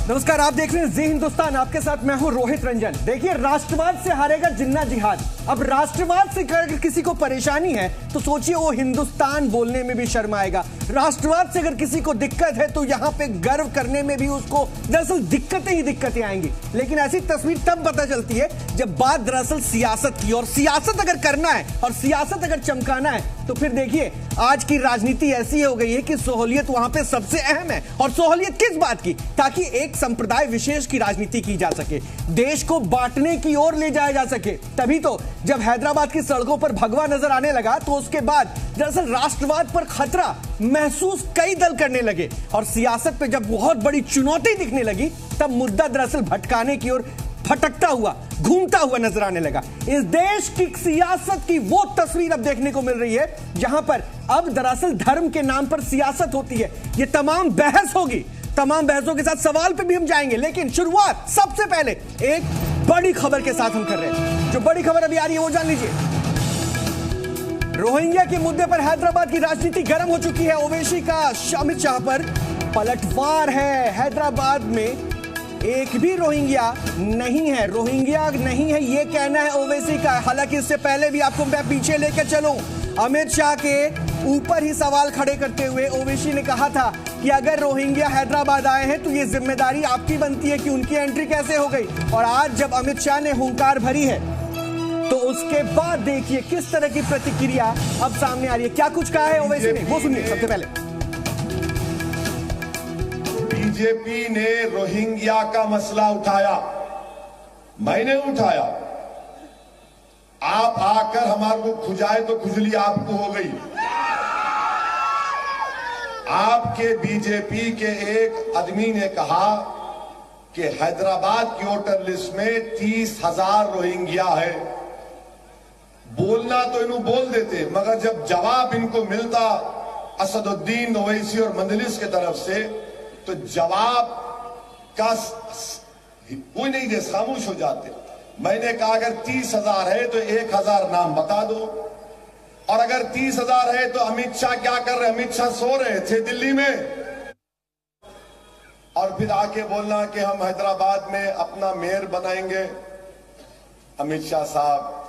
नमस्कार, आप देख रहे हैं जी हिंदुस्तान। आपके साथ मैं हूं रोहित रंजन। देखिए, राष्ट्रवाद से हारेगा जिन्ना जिहाद। अब राष्ट्रवाद से अगर किसी को परेशानी है तो सोचिए वो हिंदुस्तान बोलने में भी शर्माएगा। राष्ट्रवाद से अगर किसी को दिक्कत है तो यहां पे गर्व करने में भी उसको दरअसल दिक्कतें ही दिक्कतें आएंगी। लेकिन ऐसी तस्वीर तब पता चलती है जब बात दरअसल सियासत की, और सियासत अगर करना है और सियासत अगर चमकाना है तो फिर देखिए, आज की राजनीति ऐसी हो गई है कि सहूलियत वहां पे सबसे अहम है। और सहूलियत किस बात की? ताकि एक संप्रदाय विशेष की राजनीति की जा सके, देश को बांटने की ओर ले जाया जा सके। तभी तो जब हैदराबाद की सड़कों पर भगवा नजर आने लगा तो उसके बाद दरअसल राष्ट्रवाद पर खतरा महसूस कई दल करने लगे। और सियासत पे जब बहुत बड़ी चुनौती दिखने लगी तब मुद्दा दरअसल भटकाने की ओर भटकता हुआ, घूमता हुआ नजर आने लगा। इस देश की सियासत की वो तस्वीर अब देखने को मिल रही है जहां पर अब दरअसल धर्म के नाम पर सियासत होती है। ये तमाम बहस होगी, तमाम बहसों के साथ सवाल पे भी हम जाएंगे। लेकिन शुरुआत सबसे पहले एक बड़ी खबर के साथ हम कर रहे हैं। जो बड़ी खबर अभी आ रही है वो जान लीजिए। रोहिंग्या के मुद्दे पर हैदराबाद की राजनीति गर्म हो चुकी है। ओवैसी का अमित शाह पर पलटवार है। हैदराबाद में एक भी रोहिंग्या नहीं है, रोहिंग्या नहीं है ये कहना है ओवैसी का। हालांकि इससे पहले भी आपको मैं पीछे लेकर चलूं, अमित शाह के ऊपर ही सवाल खड़े करते हुए ओवैसी ने कहा था कि अगर रोहिंग्या हैदराबाद आए हैं तो ये जिम्मेदारी आपकी बनती है कि उनकी एंट्री कैसे हो गई। और आज जब अमित शाह ने हुंकार भरी है तो उसके बाद देखिए किस तरह की प्रतिक्रिया अब सामने आ रही है। क्या कुछ कहा है ओवैसी ने, वो सुनिए सबसे पहले। बीजेपी ने रोहिंग्या का मसला उठाया, मैंने उठाया। आप आकर हमारे को खुजाए तो खुजली आपको हो गई। आपके बीजेपी के एक आदमी ने कहा कि हैदराबाद की वोटर लिस्ट में 30,000 रोहिंग्या है। बोलना तो इन्हों बोल देते, मगर जब जवाब इनको मिलता असदुद्दीन ओवैसी और मंजलिस की तरफ से तो जवाब का कोई नहीं दे, खामोश हो जाते। मैंने कहा अगर 30,000 है तो 1,000 नाम बता दो, और अगर 30,000 है तो अमित शाह क्या कर रहे? अमित शाह सो रहे थे दिल्ली में। और फिर आके बोलना कि हम हैदराबाद में अपना मेयर बनाएंगे। अमित शाह साहब,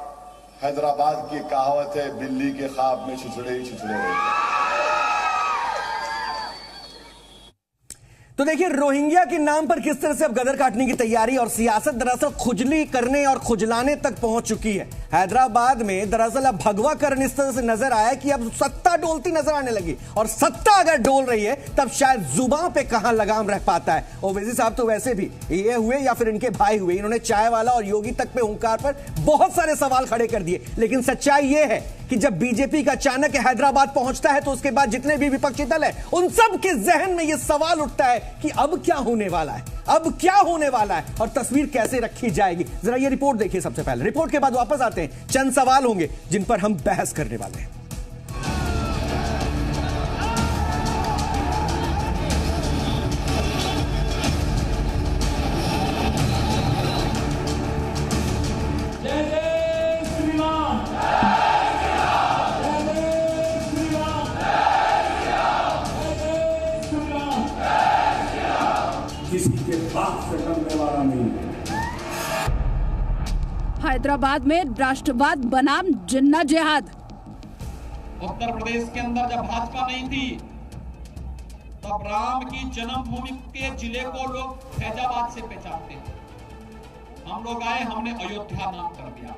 हैदराबाद की कहावत है, बिल्ली के ख्वाब में छिछड़े ही छिछड़े रहते। तो देखिए, रोहिंग्या के नाम पर किस तरह से अब गदर काटने की तैयारी और सियासत दरअसल खुजली करने और खुजलाने तक पहुंच चुकी है। हैदराबाद में दरअसल अब भगवाकरण इस तरह से नजर आया कि अब सत्ता डोलती नजर आने लगी। और सत्ता अगर डोल रही है तब शायद जुबान पे कहां लगाम रह पाता है। ओवैसी साहब तो वैसे भी ये हुए या फिर इनके भाई हुए, इन्होंने चाय वाला और योगी तक पे हुंकार पर बहुत सारे सवाल खड़े कर दिए। लेकिन सच्चाई ये है कि जब बीजेपी का अचानक हैदराबाद पहुंचता है तो उसके बाद जितने भी विपक्षी दल है उन सब के जहन में यह सवाल उठता है कि अब क्या होने वाला है, अब क्या होने वाला है और तस्वीर कैसे रखी जाएगी। जरा ये रिपोर्ट देखिए सबसे पहले। रिपोर्ट के बाद वापस आते हैं। चंद सवाल होंगे जिन पर हम बहस करने वाले हैं। किसी के बाप से करने वाला नहीं। हैदराबाद में राष्ट्रवाद बनाम जिन्ना जिहाद। उत्तर प्रदेश के अंदर जब भाजपा नहीं थी तब राम की जन्मभूमि के जिले को लोग फैजाबाद से पहचानते थे। हम लोग आए, हमने अयोध्या नाम कर दिया।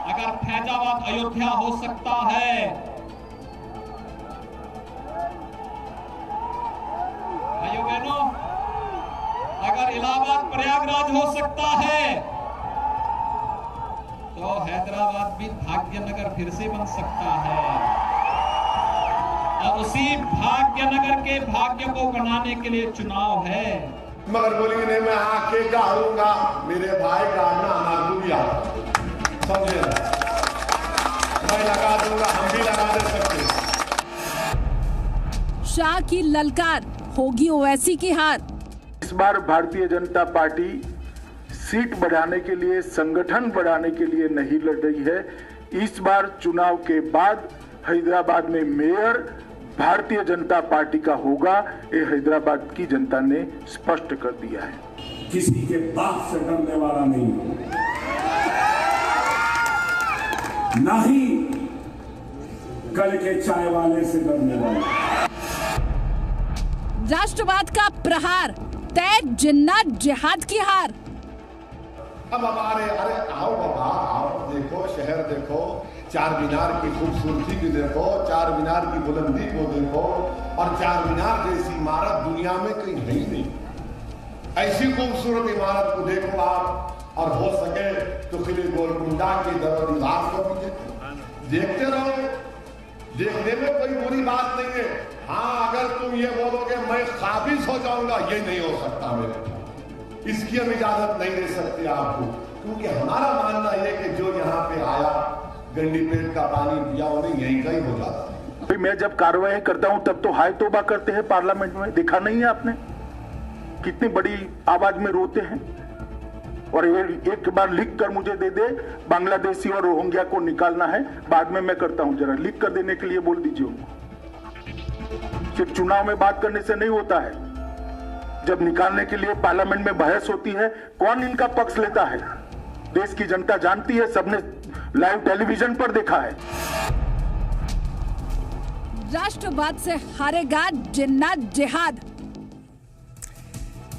अगर फैजाबाद अयोध्या हो सकता है, भाइयों बहनों, अगर इलाहाबाद प्रयागराज हो सकता है तो हैदराबाद भी भाग्यनगर फिर से बन सकता है। और उसी भाग्यनगर के भाग्य को बनाने के लिए चुनाव है। मगर बोलेंगे नहीं, मैं आके गाड़ूंगा, मेरे भाई गाड़ना हमारे भी आता, समझे? मैं लगा दूंगा, हम भी लगा दे सकते। शाह की ललकार, होगी ओवैसी की हार। इस बार भारतीय जनता पार्टी सीट बढ़ाने के लिए, संगठन बढ़ाने के लिए नहीं लड़ रही है। इस बार चुनाव के बाद हैदराबाद में मेयर भारतीय जनता पार्टी का होगा, ये हैदराबाद की जनता ने स्पष्ट कर दिया है। किसी के बाप से डरने वाला नहीं हूं, ना ही कल के चाय वाले से डरने वाला। राष्ट्रवाद का प्रहार, तय जिन्ना जिहाद की हार। अब हमारे अरे आओ बाबा आओ, देखो शहर देखो, चार मीनार की खूबसूरती भी देखो, चार मीनार की बुलंदी को देखो, और चार मीनार जैसी इमारत दुनिया में कहीं है ही नहीं। ऐसी खूबसूरत इमारत को देखो आप, और हो सके तो किले गोलकुंडा की दरो दीवार को भी देखते रहो। देखने में कोई बुरी बात नहीं है। हाँ, अगर तुम ये बोलोगे मैं काबिज हो जाऊंगा, ये नहीं हो सकता मेरे, इसकी हम इजाजत नहीं दे सकते आपको, क्योंकि हमारा मानना यह कि जो यहाँ पे आया गंडी पेट का पानी पिया, उन्हें यहीं का ही हो जाता है। मैं जब कार्रवाई करता हूं तब तो हाय तौबा करते हैं पार्लियामेंट में, देखा नहीं है आपने? कितनी बड़ी आवाज में रोते हैं। और ये एक बार लिख कर मुझे दे दे, बांग्लादेशी और रोहिंग्या को निकालना है, बाद में मैं करता हूं, जरा लिख कर देने के लिए बोल दीजिए उनको। सिर्फ चुनाव में बात करने से नहीं होता है, जब निकालने के लिए पार्लियामेंट में बहस होती है, कौन इनका पक्ष लेता है देश की जनता जानती है, सबने लाइव टेलीविजन पर देखा है। राष्ट्रवाद से हारेगा जिन्ना जिहाद।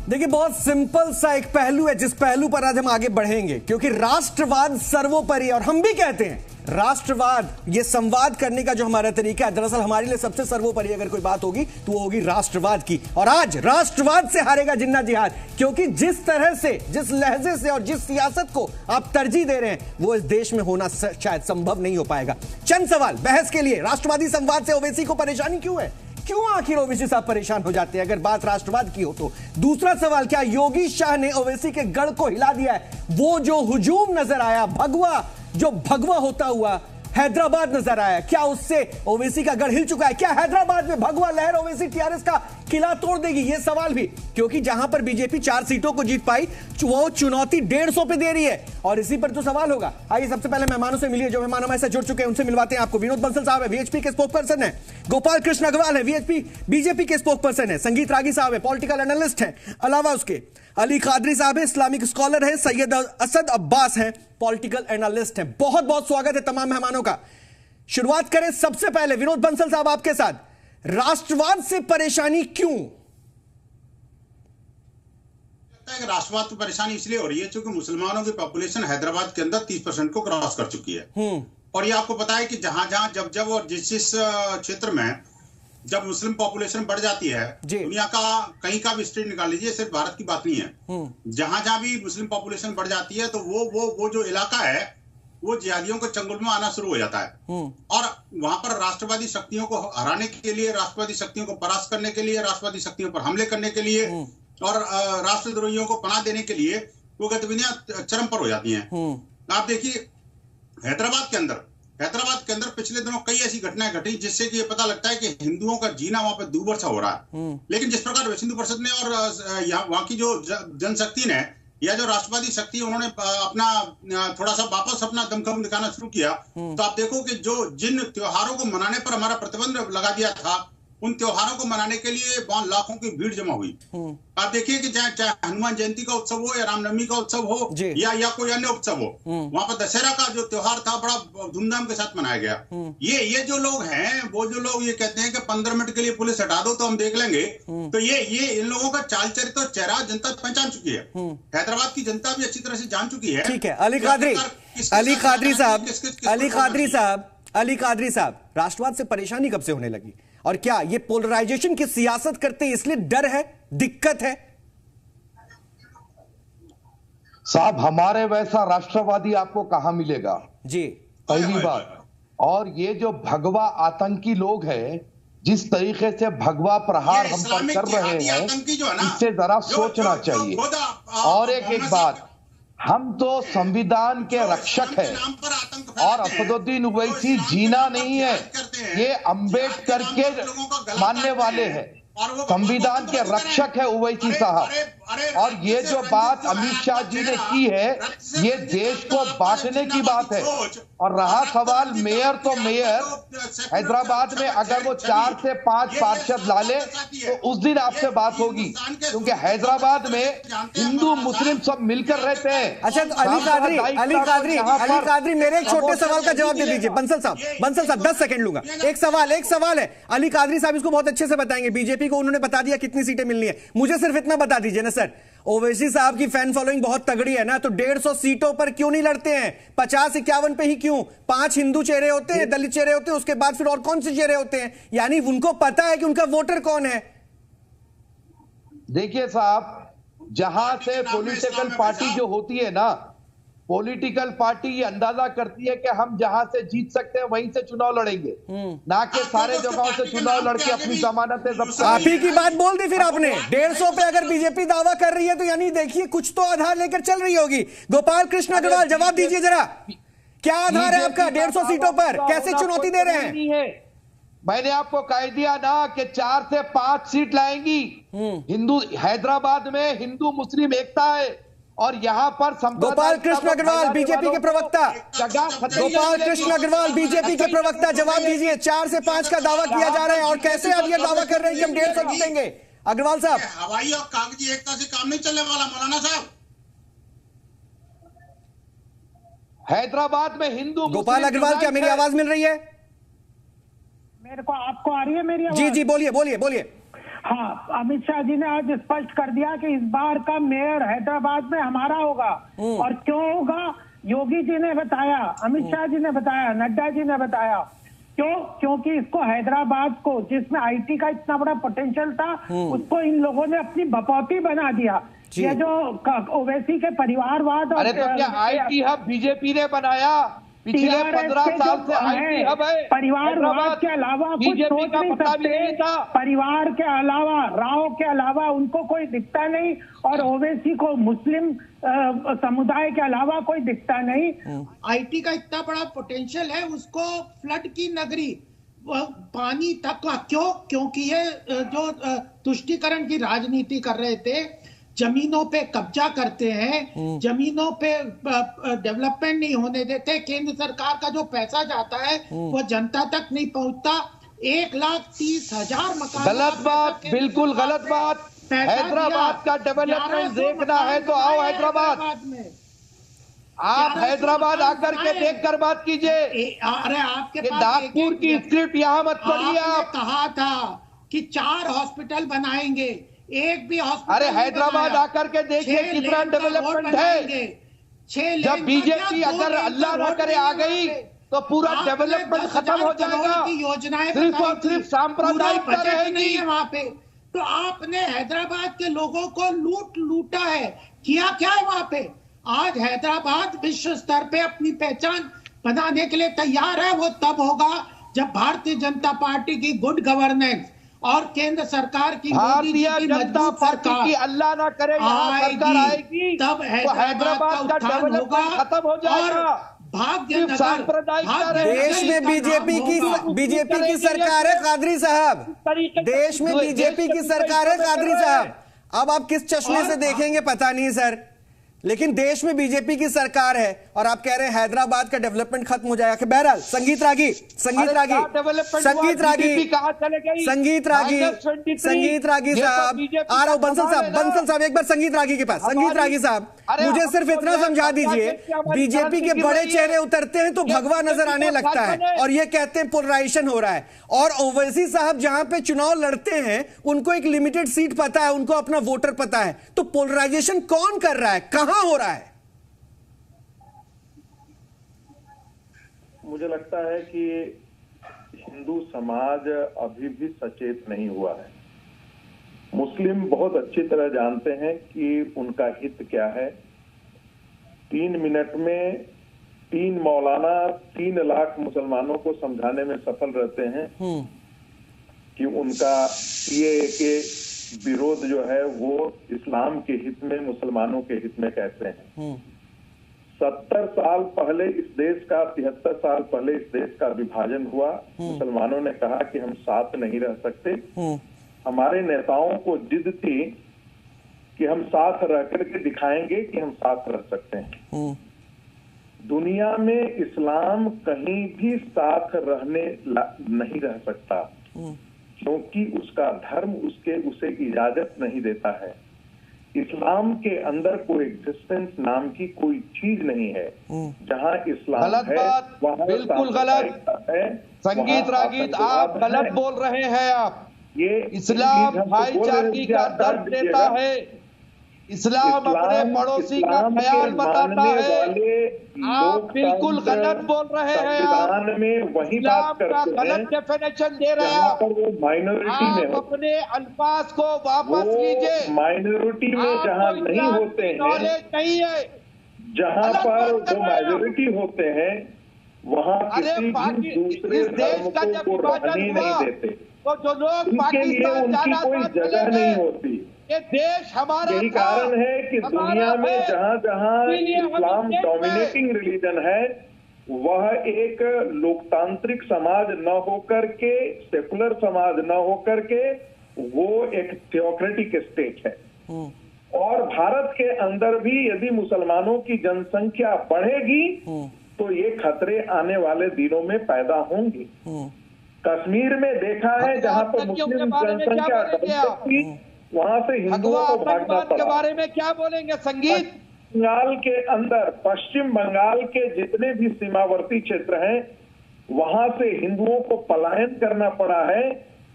देखिए, बहुत सिंपल सा एक पहलू है जिस पहलू पर आज हम आगे बढ़ेंगे, क्योंकि राष्ट्रवाद सर्वोपरि है। और हम भी कहते हैं राष्ट्रवाद, ये संवाद करने का जो हमारा तरीका है, दरअसल हमारे लिए सबसे सर्वोपरि अगर कोई बात होगी तो वो होगी राष्ट्रवाद की। और आज राष्ट्रवाद से हारेगा जिन्ना जिहाद, क्योंकि जिस तरह से, जिस लहजे से और जिस सियासत को आप तरजीह दे रहे हैं, वो इस देश में होना शायद संभव नहीं हो पाएगा। चंद सवाल बहस के लिए। राष्ट्रवादी संवाद से ओवैसी को परेशानी क्यों है? क्यों आखिर ओवैसी साहब परेशान हो जाते हैं अगर बात राष्ट्रवाद की हो तो? दूसरा सवाल, क्या योगी शाह ने ओवैसी के गढ़ को हिला दिया है? वो जो हुजूम नजर आया, भगवा होता हुआ हैदराबाद नजर आया, क्या उससे ओवैसी का गढ़ हिल चुका है? क्या हैदराबाद में भगवा लहर ओवैसी टीआरएस का किला तोड़ देगी? ये सवाल भी, क्योंकि जहां पर बीजेपी 4 सीटों को जीत पाई, वो चुनौती 150 पे दे रही है, और इसी पर तो सवाल होगा। आइए सबसे पहले मेहमानों से मिलिए, जो मेहमान हमारे साथ जुड़ चुके हैं उनसे मिलवाते हैं आपको। विनोद बंसल साहब है, वीएचपी के स्पोक पर्सन है। गोपाल कृष्ण अग्रवाल है, बीजेपी के स्पोक पर्सन है। संगीत रागी साहब है, पॉलिटिकल एनालिस्ट है। अलावा उसके अली कादरी साहब है, इस्लामिक स्कॉलर है। सैयद असद अब्बास है, पॉलिटिकल एनालिस्ट है। बहुत बहुत स्वागत है तमाम मेहमानों का। शुरुआत करें सबसे पहले विनोद बंसल साहब आपके साथ। राष्ट्रवाद से परेशानी क्यों? राष्ट्रवाद की परेशानी इसलिए हो रही है क्योंकि मुसलमानों की पॉपुलेशन हैदराबाद के अंदर 30% को क्रॉस कर चुकी है। और ये आपको पता है कि जहां जब और जिस क्षेत्र में जब मुस्लिम पॉपुलेशन बढ़ जाती है, दुनिया का कहीं का भी स्टेट निकाल लीजिए, सिर्फ भारत की बात नहीं है, जहां भी मुस्लिम पॉपुलेशन बढ़ जाती है तो वो जो इलाका है वो जिहादियों के चंगुल में आना शुरू हो जाता है। और वहां पर राष्ट्रवादी शक्तियों को हराने के लिए, राष्ट्रवादी शक्तियों को परास्त करने के लिए, राष्ट्रवादी शक्तियों पर हमले करने के लिए और राष्ट्रद्रोहियों को पनाह देने के लिए वो गतिविधियां चरम पर हो जाती हैं। आप देखिए हैदराबाद के अंदर पिछले दिनों कई ऐसी घटनाएं घटी जिससे कि ये पता लगता है कि हिंदुओं का जीना वहां पर दूभर सा हो रहा है। लेकिन जिस प्रकार विश्व हिंदू परिषद ने और वहां की जो जनशक्ति ने या जो राष्ट्रवादी शक्ति, उन्होंने अपना थोड़ा सा वापस अपना दमखम दिखाना शुरू किया, तो आप देखो कि जिन त्योहारों को मनाने पर हमारा प्रतिबंध लगा दिया था, उन त्योहारों को मनाने के लिए वहां लाखों की भीड़ जमा हुई। आप देखिए कि चाहे हनुमान जयंती का उत्सव हो या रामनवमी का उत्सव हो या कोई अन्य उत्सव हो, वहां पर दशहरा का जो त्योहार था बड़ा धूमधाम के साथ मनाया गया। ये जो लोग हैं, वो जो लोग ये कहते हैं कि 15 मिनट के लिए पुलिस हटा दो तो हम देख लेंगे, तो ये इन लोगों का चाल चरित्र और चेहरा जनता पहचान चुकी है। हैदराबाद की जनता भी अच्छी तरह से जान चुकी है। ठीक है, अली कादरी साहब, राष्ट्रवाद से परेशानी कब से होने लगी? और क्या ये पोलराइजेशन की सियासत करते इसलिए डर है, दिक्कत है? साहब, हमारे वैसा राष्ट्रवादी आपको कहां मिलेगा जी, पहली बात। और ये जो भगवा आतंकी लोग हैं, जिस तरीके से भगवा प्रहार हम पर कर रहे हैं, इससे जरा सोचना चाहिए। और एक बात, हम तो संविधान के रक्षक हैं और असदुद्दीन ओवैसी जीना नहीं है, ये अंबेडकर के मानने वाले हैं। संविधान के रक्षक है ओवैसी साहब, और ये जो बात अमित शाह जी ने की है, ये देश को बांटने की बात है। और रहा सवाल मेयर, तो मेयर हैदराबाद में अगर वो 4 से 5 पार्षद ला ले तो उस दिन आपसे बात होगी, क्योंकि हैदराबाद में हिंदू मुस्लिम सब मिलकर रहते हैं। अच्छा, तो अली कादरी मेरे एक छोटे सवाल का जवाब दे दीजिए। बंसल साहब 10 सेकंड लूंगा। एक सवाल है, अली कादरी साहब इसको बहुत अच्छे से बताएंगे। बीजेपी को उन्होंने बता दिया कितनी सीटें मिलनी है, मुझे सिर्फ इतना बता दीजिए ना सर, ओवैसी साहब की फैन फॉलोइंग बहुत तगड़ी है ना, तो 150 सीटों पर क्यों नहीं लड़ते हैं? 50-51 पे ही क्यों? 5 हिंदू चेहरे होते हैं, दलित चेहरे होते हैं, उसके बाद फिर और कौन से चेहरे होते हैं? यानी उनको पता है कि उनका वोटर कौन है। देखिए साहब, जहां से पॉलिटिकल पार्टी जो होती है ना, पॉलिटिकल पार्टी ये अंदाजा करती है कि हम जहां से जीत सकते हैं वहीं से चुनाव लड़ेंगे, ना कि सारे जगहों से चुनाव लड़के अपनी जमानतें जब्त। आप ही की बात बोल दी फिर आपने। 150 पे अगर बीजेपी दावा कर रही है तो यानी देखिए कुछ तो आधार लेकर चल रही होगी। गोपाल कृष्ण अग्रवाल जवाब दीजिए जरा, क्या आधार है आपका 150 सीटों पर? कैसे चुनौती दे रहे हैं? मैंने आपको कह दिया ना कि 4 से 5 सीट लाएंगी। हिंदू हैदराबाद में हिंदू मुस्लिम एकता है, और यहाँ पर गोपाल कृष्ण अग्रवाल बीजेपी के प्रवक्ता, गोपाल कृष्ण अग्रवाल बीजेपी के प्रवक्ता जवाब दीजिए। 4 से 5 का दावा किया जा रहा है और कैसे आप ये दावा कर रहे हैं कि हम 150 जीतेंगे? अग्रवाल साहब, हवाई और कागजी एकता से काम नहीं चलने वाला मौलाना साहब। हैदराबाद में हिंदू गोपाल अग्रवाल, क्या मेरी आवाज मिल रही है? मेरे को आपको आ रही है मेरी आवाज? जी बोलिए। हाँ, अमित शाह जी ने आज स्पष्ट कर दिया कि इस बार का मेयर हैदराबाद में हमारा होगा। और क्यों होगा? योगी जी ने बताया, अमित शाह जी ने बताया, नड्डा जी ने बताया। क्यों? क्योंकि इसको हैदराबाद को, जिसमें आईटी का इतना बड़ा पोटेंशियल था, उसको इन लोगों ने अपनी बपौती बना दिया। ये जो ओवैसी के परिवारवाद, अरे तो क्या आईटी हब बीजेपी ने बनाया? पिछले 15 साल से आईटी हब है। परिवारवाद के अलावा कुछ सोच नहीं सकते। परिवार के अलावा, राव के अलावा उनको कोई दिखता नहीं, और ओवैसी को मुस्लिम समुदाय के अलावा कोई दिखता नहीं। आईटी का इतना बड़ा पोटेंशियल है, उसको फ्लड की नगरी, पानी तक का क्यों? क्योंकि ये जो तुष्टीकरण की राजनीति कर रहे थे, जमीनों पे कब्जा करते हैं, जमीनों पे डेवलपमेंट नहीं होने देते, केंद्र सरकार का जो पैसा जाता है वो जनता तक नहीं पहुंचता। 1,30,000 मकान। गलत बात, बिल्कुल गलत बात। हैदराबाद का डेवलपमेंट देखना है तो आओ हैदराबाद में। आप हैदराबाद आकर के देखकर बात कीजिए। अरे आपके नागपुर की स्क्रिप्ट यहाँ मत पढ़िए। आप कहा था कि 4 हॉस्पिटल बनाएंगे, एक भी हॉस्पिटल। अरे हैदराबाद आकर के देखिए कितना डेवलपमेंट है। जब बीजेपी अगर अल्लाह ना करे आ गई तो पूरा डेवलपमेंट खत्म हो जाएगा। योजनाएं सिर्फ और सिर्फ सांप्रदायिकता रहेगी वहां पे। तो आपने हैदराबाद के लोगों को लूटा है। किया क्या है वहां पे? आज हैदराबाद विश्व स्तर पे अपनी पहचान बनाने के लिए तैयार है। वो तब होगा जब भारतीय जनता पार्टी की गुड गवर्नेंस और केंद्र सरकार की, भारतीय जनता पार्टी की अल्लाह ना करे सरकार आएगी, तब हैदराबाद का डेवलपमेंट खत्म हो जाएगा। भाग्य देश में बीजेपी की सरकार है कादरी साहब, देश में बीजेपी की सरकार है कादरी साहब। अब आप किस चश्मे से देखेंगे पता नहीं सर, लेकिन देश में बीजेपी की सरकार है और आप कह रहे हैं हैदराबाद का डेवलपमेंट खत्म हो जाएगा। बहरहाल संगीत रागी साहब, आ रहा हूं बंसल साहब एक बार संगीत रागी के पास। संगीत रागी साहब, मुझे सिर्फ इतना समझा दीजिए, बीजेपी के बड़े चेहरे उतरते हैं तो भगवा नजर आने लगता है और ये कहते हैं पोलराइजेशन हो रहा है, और ओवैसी साहब जहां पे चुनाव लड़ते हैं उनको एक लिमिटेड सीट पता है, उनको अपना वोटर पता है, तो पोलराइजेशन कौन कर रहा है, कहां हो रहा है? मुझे लगता है कि हिंदू समाज अभी भी सचेत नहीं हुआ है। मुस्लिम बहुत अच्छी तरह जानते हैं कि उनका हित क्या है। 3 मिनट में 3 मौलाना 3 लाख मुसलमानों को समझाने में सफल रहते हैं कि उनका सीएए के विरोध जो है वो इस्लाम के हित में, मुसलमानों के हित में कहते हैं। 70 साल पहले इस देश का, 73 साल पहले इस देश का विभाजन हुआ। मुसलमानों ने कहा कि हम साथ नहीं रह सकते। हमारे नेताओं को जिद थी कि हम साथ रह करके दिखाएंगे कि हम साथ रह सकते हैं। दुनिया में इस्लाम कहीं भी साथ रहने नहीं रह सकता, क्योंकि उसका धर्म उसे इजाजत नहीं देता है। इस्लाम के अंदर कोई एग्जिस्टेंस नाम की कोई चीज नहीं है। जहां इस्लाम गलत है बात, बिल्कुल गलत है। संगीत रागीत आप गलत बोल रहे हैं। आप ये इस्लाम भाईचारे का दर्द देता है, इस्लाम अपने पड़ोसी का ख्याल बताता है। आप बिल्कुल गलत बोल रहे हैं। संविधान में वही बात करते हैं, गलत डेफिनेशन दे रहे हैं। पर वो माइनॉरिटी में आप अपने अल्फाज को वापस लीजिए। माइनॉरिटी में जहाँ नहीं होते हैं, नहीं है, जहाँ पर वो माइनॉरिटी होते हैं, वहाँ किसी भी दूसरे धर्म को रहने नहीं देते। तो जो लोग उनके लिए उनकी कोई जगह नहीं होती। ये देश हमारा, यही कारण है कि दुनिया में जहाँ जहाँ इस्लाम डोमिनेटिंग रिलीजन है, वह एक लोकतांत्रिक समाज न होकर के, सेकुलर समाज न होकर के, वो एक थियोक्रेटिक स्टेट है। और भारत के अंदर भी यदि मुसलमानों की जनसंख्या बढ़ेगी तो ये खतरे आने वाले दिनों में पैदा होंगे। कश्मीर में देखा है जहाँ पर मुस्लिम जनसंख्या थी, वहां से हिंदुओं को भागना पड़ा। के बारे में क्या बोलेंगे? संगीत बंगाल के अंदर, पश्चिम बंगाल के जितने भी सीमावर्ती क्षेत्र हैं, वहां से हिंदुओं को पलायन करना पड़ा है,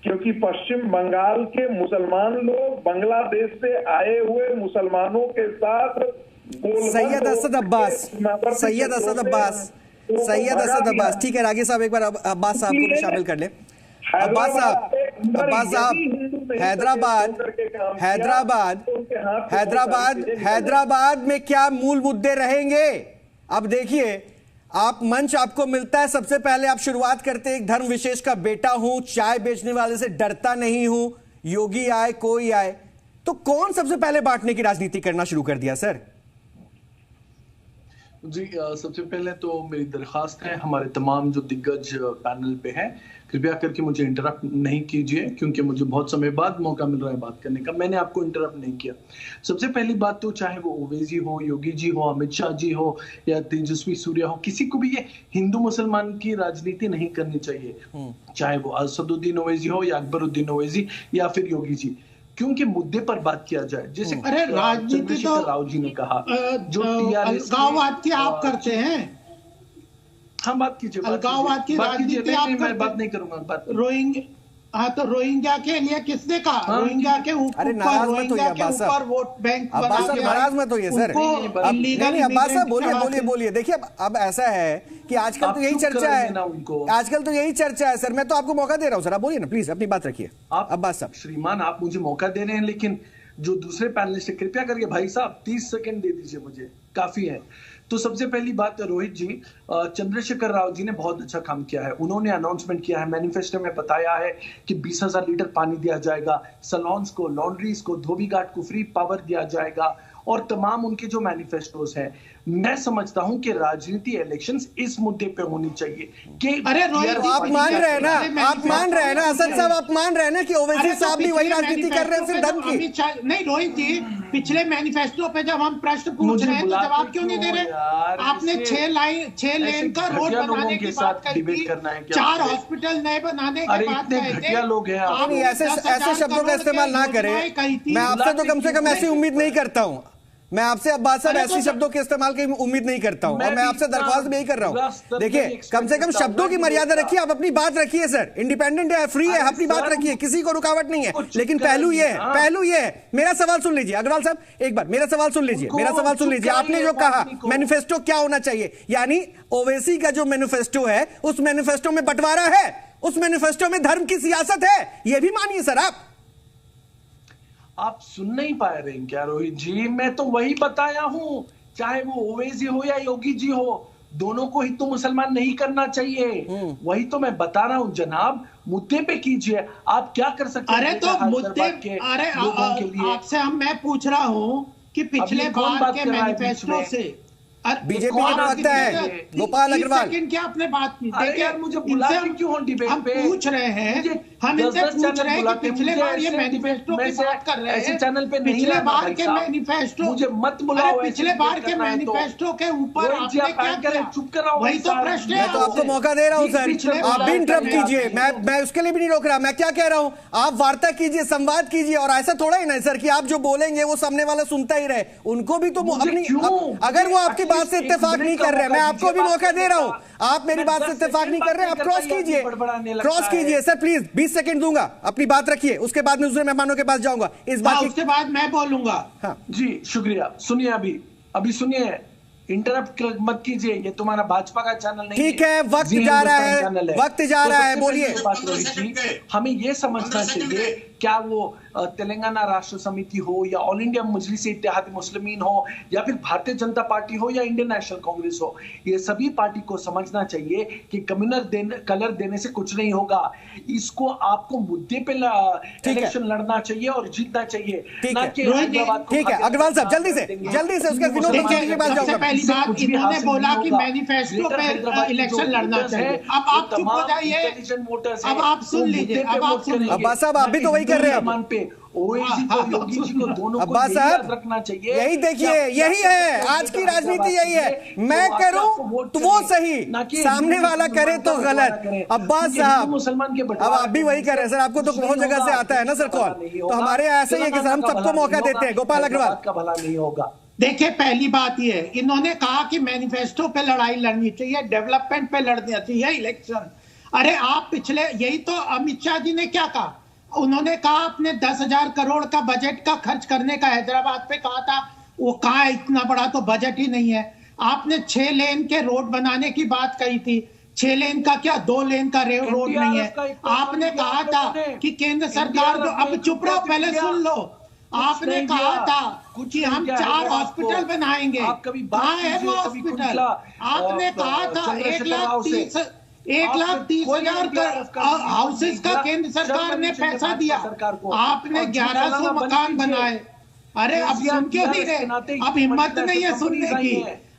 क्योंकि पश्चिम बंगाल के मुसलमान लोग बांग्लादेश से आए हुए मुसलमानों के साथ सैयद असद अब्बास, ठीक है रागी साहब, एक बार अब्बास साहब को भी शामिल कर ले। अब्बास साहब, हैदराबाद में क्या मूल मुद्दे रहेंगे? अब देखिए, आप मंच आपको मिलता है, सबसे पहले आप शुरुआत करते हैं, एक धर्म विशेष का बेटा हूं, चाय बेचने वाले से डरता नहीं हूं, योगी आए कोई आए, तो कौन सबसे पहले बांटने की राजनीति करना शुरू कर दिया सर? जी, सबसे पहले तो मेरी दरखास्त है हमारे तमाम जो दिग्गज पैनल पे हैं, कृपया करके मुझे इंटरप्ट नहीं कीजिए, क्योंकि मुझे बहुत समय बाद मौका मिल रहा है बात करने का। मैंने आपको इंटरप्ट नहीं किया। सबसे पहली बात तो, चाहे वो ओवैसी हो, योगी जी हो, अमित शाह जी हो या तेजस्वी सूर्या हो, किसी को भी ये हिंदू मुसलमान की राजनीति नहीं करनी चाहिए, चाहे वो असदुद्दीन ओवैसी हो या अकबरुद्दीन ओवैसी या फिर योगी जी, क्योंकि मुद्दे पर बात किया जाए। जैसे राजनीति तो राव जी ने कहा, जो अलगाववाद की आप करते हैं। हाँ, बात कीजिए, अलगाववाद की राजनीति आप करते हैं। मैं बात नहीं करूंगा। रोहिंग्या, हाँ, तो रोहिंग्या के लिए किसने कहा? रोहिंग्या के ऊपर वोट बैंक नाराज मत होइए सर। अब्बास साहब बोलिए। देखिए, अब ऐसा है कि आजकल तो यही चर्चा है, सर। मैं तो आपको मौका दे रहा हूँ सर, आप बोलिए ना प्लीज, अपनी बात रखिए। अब्बास साहब। श्रीमान, आप मुझे मौका दे रहे हैं, लेकिन जो दूसरे पैनलिस्ट है, कृपया करके भाई साहब 30 सेकंड दे दीजिए, मुझे काफी है। तो सबसे पहली बात, रोहित जी, चंद्रशेखर राव जी ने बहुत अच्छा काम किया है। उन्होंने अनाउंसमेंट किया है, मैनिफेस्टो में बताया है कि 20,000 लीटर पानी दिया जाएगा, सलॉन्स को, लॉन्ड्रीज को, धोबी घाट को फ्री पावर दिया जाएगा, और तमाम उनके जो मैनिफेस्टोस हैं। मैं समझता हूं कि राजनीति, इलेक्शंस इस मुद्दे पे होनी चाहिए कि आप मान रहे हैं ना असद साहब, आप मान रहे हैं ना कि ओवैसी साहब भी वही राजनीति कर रहे हैं सिर्फ धर्म की? नहीं रोहित जी, पिछले मैनिफेस्टो पे जब हम प्रश्न पूछ रहे हैं तो जवाब क्यों नहीं दे रहे? आपने 6 लेन का रोड बनाने की बात कही थी, 4 हॉस्पिटल नए बनाने की बात कही थी। ऐसे शब्दों का इस्तेमाल ना करें। मैं आपसे तो कम से कम ऐसी उम्मीद नहीं करता हूं। मैं आपसे अब्बास साहब ऐसे शब्दों के इस्तेमाल की उम्मीद नहीं करता हूं, और मैं आपसे दरख्वास्त भी यही कर रहा हूं। देखिए, कम से कम शब्दों की मर्यादा रखिए, आप अपनी बात रखिए सर। इंडिपेंडेंट है, फ्री है, अपनी बात रखिए, किसी को रुकावट नहीं है। लेकिन पहलू ये है, मेरा सवाल सुन लीजिए अग्रवाल साहब, एक बार मेरा सवाल सुन लीजिए। आपने जो कहा मैनिफेस्टो क्या होना चाहिए, यानी ओवैसी का जो मैनिफेस्टो है, उस मैनिफेस्टो में बंटवारा है, उस मैनिफेस्टो में धर्म की सियासत है, यह भी मानिए सर। आप सुन नहीं पा रहे हैं क्या रोहित जी? मैं तो वही बताया हूं, चाहे वो ओवैसी हो या योगी जी हो, दोनों को हिंदू मुसलमान नहीं करना चाहिए। वही तो मैं बता रहा हूं जनाब, मुद्दे पे कीजिए। आप क्या कर सकते हैं? अरे तो मुद्दे, अरे आपसे मैं पूछ रहा हूं कि पिछले बार के मैनिफेस्टो से बीजेपी का लगता है गोपाल अग्रवाल, क्या आपने बात की? यार, मुझे बुला क्यों डिबेट पे? हम पूछ रहे हैं, हम इनसे पूछ रहे हैं कि पिछले बार ये मैनिफेस्टो की बात कर रहे हैं, चैनल पे पिछले बार के मैनिफेस्टो, मुझे मत बुलाओ, पिछले बार के मैनिफेस्टो के ऊपर आपने क्या किया? चुप कराओ, वही तो प्रश्न है। मैं तो आपको मौका दे रहा हूं सर, आप भी इंटरप्ट कीजिए, मैं उसके लिए भी नहीं रोक रहा। मैं क्या कह रहा हूं, आप वार्ता कीजिए, संवाद कीजिए, और ऐसा थोड़ा ही ना सर कि आप जो बोलेंगे वो सामने वाला सुनता ही रहे। उनको भी तो अपनी, अगर वो आपकी बात से इत्तेफाक नहीं कर रहे, मैं आपको भी मौका दे रहा हूं, आप मेरी बात से इत्तेफाक नहीं कर रहे, आप क्रॉस कीजिए, क्रॉस कीजिए सर प्लीज। 20 सेकंड दूंगा, अपनी बात रखिए, उसके बाद मैं दूसरे मेहमानों के पास जाऊंगा। इस बात उसके बाद मैं बोलूंगा। हाँ जी शुक्रिया। सुनिए, अभी सुनिए, इंटरप्ट मत कीजिए, ये तुम्हारा भाजपा का चैनल नहीं। ठीक है, वक्त जा रहा है, वक्त जा रहा है, बोलिए। हमें ये समझना चाहिए, क्या वो तेलंगाना राष्ट्र समिति हो या ऑल इंडिया मजलिस इत्तेहाद मुस्लिमीन हो या फिर भारतीय जनता पार्टी हो या इंडियन नेशनल कांग्रेस हो, ये सभी पार्टी को समझना चाहिए कि कम्युनल कलर देने से कुछ नहीं होगा। इसको आपको मुद्दे पे इलेक्शन लड़ना चाहिए और जीतना चाहिए, ना कि हैदराबाद को। ठीक है अग्रवाल साहब, जल्दी से उसके विनोद के पास जाऊंगा। पहली बात इन्होंने बोला कि मैनिफेस्टो पे इलेक्शन लड़ना चाहिए। अब आप चुप हो जाइए, अब आप सुन लीजिए, अब आप सुन। अब्बास साहब आप भी तो वही कर रहे हैं। ओवैसी को, योगी जी को, दोनों को अब्बास साहब रखना चाहिए। यही देखिए, यही है आज की राजनीति, यही है। मैं करूं तो वो सही, सामने वाला करे तो गलत। अब्बास साहब मुसलमान के, अब आप भी वही कर रहे हैं सर, आपको तो बहुत जगह से आता है ना सर कॉल, तो हमारे ऐसे ही है कि हम सबको मौका देते हैं। गोपाल अग्रवाल का भला नहीं होगा। देखिए पहली बात ये है, इन्होंने कहा कि मैनिफेस्टो पे लड़ाई लड़नी चाहिए, डेवलपमेंट पे लड़ना चाहिए इलेक्शन। अरे आप पिछले, यही तो अमित शाह जी ने क्या कहा, उन्होंने कहा अपने 10,000 करोड़ का बजट का खर्च करने का हैदराबाद पे कहा था, वो कहा इतना बड़ा तो बजट ही नहीं है। आपने 6 लेन के रोड बनाने की बात कही थी, 6 लेन का क्या 2 लेन का रोड नहीं है। आपने कहा था कि केंद्र सरकार को, अब चुप रहो पहले सुन लो, आपने कहा था कि हम 4 हॉस्पिटल बनाएंगे, कहाँ है वो हॉस्पिटल? आपने कहा था 1,30,000 हाउसेज का केंद्र सरकार ने पैसा दिया, आपने 1100 मकान बनाए। अरे अब सुन क्यों नहीं रहे? अब हिम्मत नहीं है सुनने की,